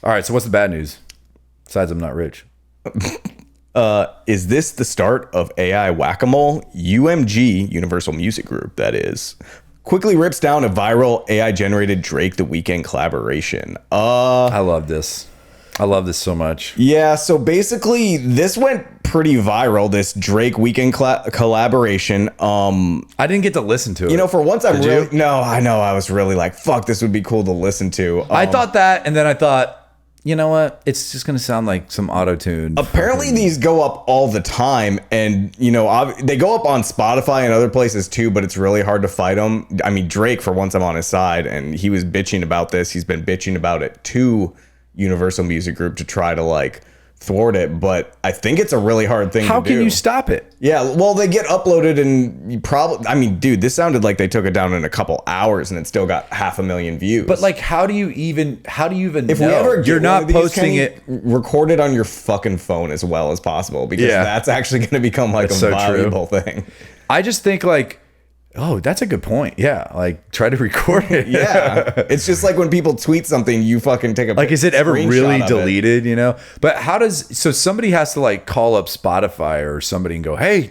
All right, so what's the bad news? Besides, I'm not rich. Is this the start of AI whack-a-mole? UMG, Universal Music Group, that is, quickly rips down a viral AI-generated Drake The Weeknd collaboration. I love this. I love this so much. Yeah, so basically, this went pretty viral, this Drake Weeknd collaboration. I didn't get to listen to it. You know, for once, I'm Did really... you? No, I know, I was really like, fuck, this would be cool to listen to. I thought that, and then I thought, you know what? It's just going to sound like some auto-tune. Apparently these go up all the time, and you know they go up on Spotify and other places too, but it's really hard to fight them. I mean, Drake, for once, I'm on his side, and he was bitching about this. He's been bitching about it to Universal Music Group to try to like thwart it, but I think it's a really hard thing How to do. can you stop it? Yeah, well, they get uploaded, and you probably, I mean, dude, this sounded like they took it down in a couple hours and it still got 500,000 views. But like, how do you even if know? we ever get You're one not of these, posting Kenny, it. record it on your fucking phone as well as possible, because Yeah. that's actually going to become like That's a so true. valuable thing. I just think like, oh, that's a good point. Yeah, like try to record it. Yeah, it's just like when people tweet something, you fucking take a Like, is it ever screenshot really of it. deleted, you know? But how does, so somebody has to like call up Spotify or somebody and go, hey,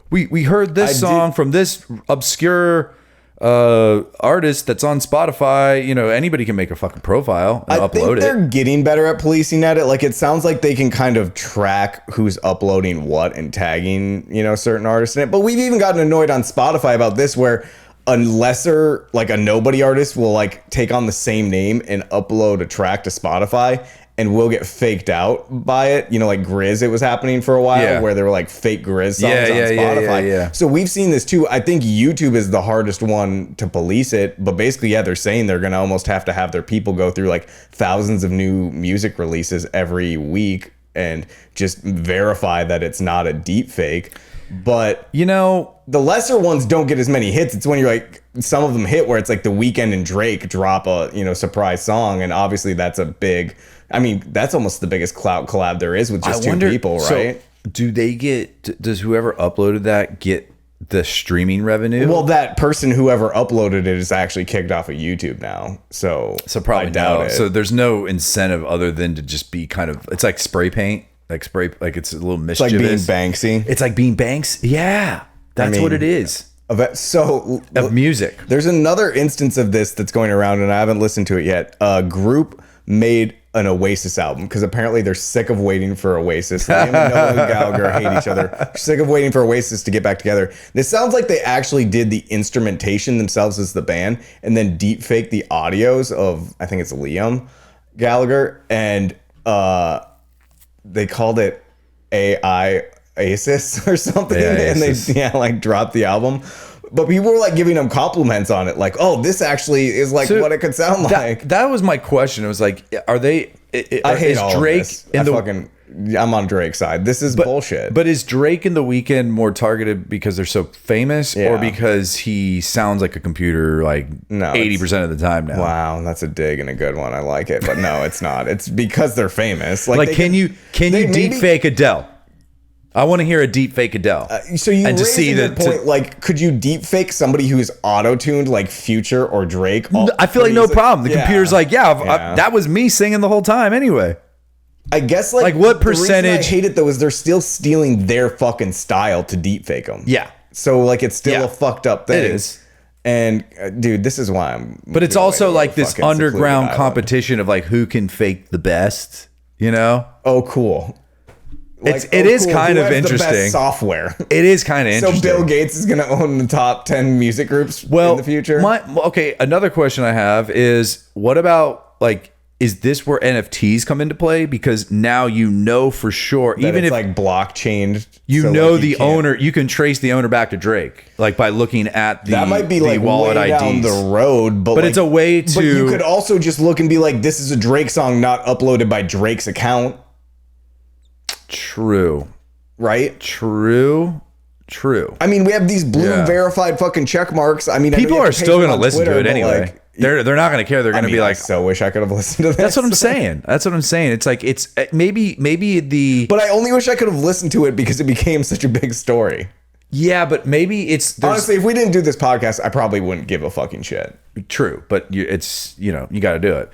we heard this song from this obscure artist that's on Spotify. You know, anybody can make a fucking profile and I upload think they're it. getting better at policing at it. Like, it sounds like they can kind of track who's uploading what and tagging, you know, certain artists in it. But we've even gotten annoyed on Spotify about this, where a lesser, like a nobody artist will like take on the same name and upload a track to Spotify, and we'll get faked out by it. You know, like Grizz, it was happening for a while, Yeah. where there were like fake Grizz songs Yeah, on yeah, yeah, Spotify. yeah. So we've seen this too. I think YouTube is the hardest one to police it, but basically, yeah, they're saying they're gonna almost have to have their people go through like thousands of new music releases every week and just verify that it's not a deep fake. But You know, the lesser ones don't get as many hits. It's when you're like, some of them hit where it's like The Weeknd and Drake drop a, you know, surprise song, and obviously that's a big, I mean, that's almost the biggest clout collab there is with just two people, right? So do they get, does whoever uploaded that get the streaming revenue? Well, that person, whoever uploaded it, is actually kicked off of YouTube now. So probably I doubt no. it. So there's no incentive other than to just be kind of, it's like spray paint, like it's a little It's like mischievous. being Banksy. It's like being Banks. Yeah, that's what mean, it is. So Of music. there's another instance of this that's going around, and I haven't listened to it yet. A group made an Oasis album because apparently they're sick of waiting for Oasis. Liam and Noel Gallagher hate each other. They're sick of waiting for Oasis to get back together. This sounds like they actually did the instrumentation themselves as the band, and then deep fake the audios of, I think it's Liam Gallagher, and they called it AI Oasis or something, and they like dropped the album. But people were like giving them compliments on it, like, "Oh, this actually is like So what it could sound like." That was my question. It was like, are they? I hate is all Drake of this. in I'm on Drake's side. This is bullshit. But is Drake in The Weeknd more targeted because they're so famous, or Yeah. because he sounds like a computer like No, 80% of the time now? Wow, that's a dig and a good one. I like it, but no, it's not. It's because they're famous. Like, they can you they deep maybe- fake Adele? I want to hear a deep fake Adele. So you and to raise see a good the point. Like, could you deep fake somebody who's auto-tuned like Future or Drake? I feel like no problem. The computer's like, Yeah. that was me singing the whole time anyway. I guess like what the reason percentage- I hate it though is they're still stealing their fucking style to deep fake them. Yeah. So like it's still Yeah. a fucked up thing. It is. And dude, this is why I'm. But it's moving also away to like a this fucking underground secluded island. competition of like who can fake the best, you know? Oh, cool. It is kind Who of has the best interesting. software. It is kind of So interesting. Bill Gates is going to own the top 10 music groups in the future. Okay, another question I have is what about like, is this where NFTs come into play? Because now you know for sure, That even it's if like blockchained, you so, know like, the can't- owner, you can trace the owner back to Drake, like by looking at the That might be the like wallet way down IDs. the road, but But it's a way to. But you could also just look and be like, this is a Drake song not uploaded by Drake's account, True. right? True. I mean, we have these blue Yeah. verified fucking check marks. I mean, I know People you have are to pay still them going to on listen Twitter, to it but, anyway. like, They're not going to care. They're going to be like, I so wish I could have listened to this. that's what I'm saying. That's what I'm saying. It's like it's maybe the But I only wish I could have listened to it because it became such a big story. yeah, but maybe it's Honestly, if we didn't do this podcast, I probably wouldn't give a fucking shit. true, but it's you got to do it.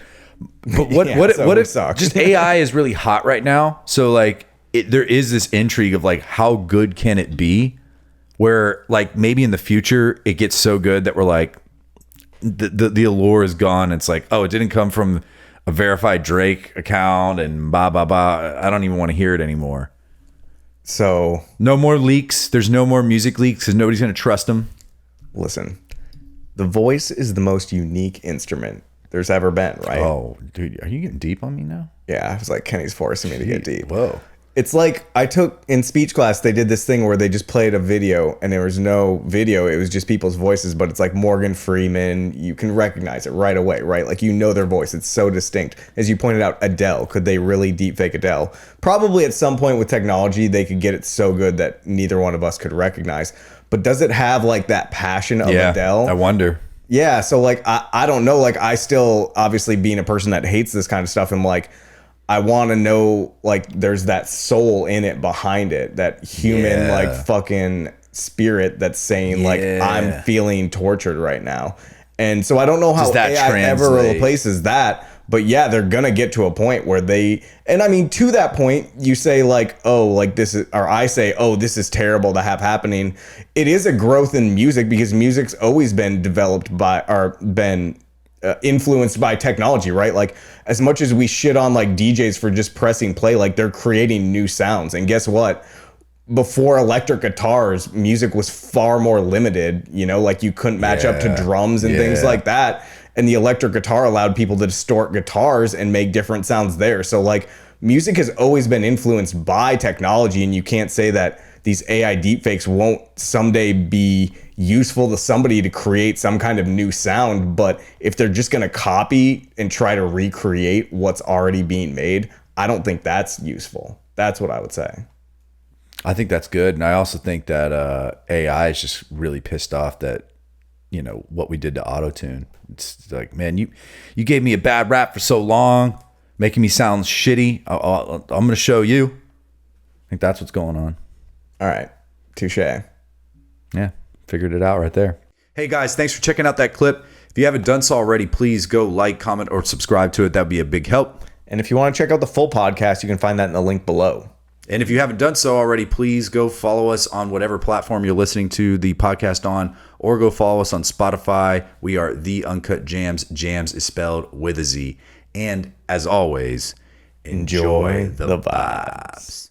But what Yeah, what so what we if suck. just AI is really hot right now? So like there is this intrigue of like how good can it be? Where like maybe in the future it gets so good that we're like the allure is gone. It's like, oh, it didn't come from a verified Drake account and blah blah blah. I don't even want to hear it anymore. So No more leaks. There's no more music leaks because nobody's gonna trust them. listen, the voice is the most unique instrument there's ever been, right? Oh, dude, are you getting deep on me now? Yeah, I was like, Kenny's forcing me to get deep. Whoa. It's like I took in speech class, they did this thing where they just played a video and there was no video. It was just people's voices, but it's like Morgan Freeman. You can recognize it right away, right? Like, you know their voice. It's so distinct. As you pointed out, Adele. Could they really deep fake Adele? Probably at some point with technology, they could get it so good that neither one of us could recognize. But does it have like that passion of Adele? I wonder. Yeah, so like I don't know. Like, I still, obviously being a person that hates this kind of stuff, I'm like, I want to know, like, there's that soul in it behind it, that human like fucking spirit that's saying like, I'm feeling tortured right now. And so I don't know how Does that AI ever translate? replaces that. But yeah, they're gonna get to a point where they, and I mean, to that point, you say like, oh, like this is, or I say, oh, this is terrible to have happening. It is a growth in music because music's always been developed by, or been influenced by technology, right? Like, as much as we shit on like DJs for just pressing play, like they're creating new sounds. And guess what? Before electric guitars, music was far more limited, you know, like you couldn't match up to drums and things like that. And the electric guitar allowed people to distort guitars and make different sounds there. So like, music has always been influenced by technology, and you can't say that these AI deepfakes won't someday be useful to somebody to create some kind of new sound. But if they're just going to copy and try to recreate what's already being made, I don't think that's useful. That's what I would say. I think that's good. And I also think that AI is just really pissed off that, you know, what we did to autotune. It's like, man, you gave me a bad rap for so long, making me sound shitty. I'm going to show you. I think that's what's going on. All right. Touche. Yeah, figured it out right there. Hey guys, thanks for checking out that clip. If you haven't done so already, please go like, comment, or subscribe to it. That'd be a big help. And if you want to check out the full podcast, you can find that in the link below. And if you haven't done so already, please go follow us on whatever platform you're listening to the podcast on, or go follow us on Spotify. We are The Uncut Jams. Jams is spelled with a Z. And as always, enjoy the vibes.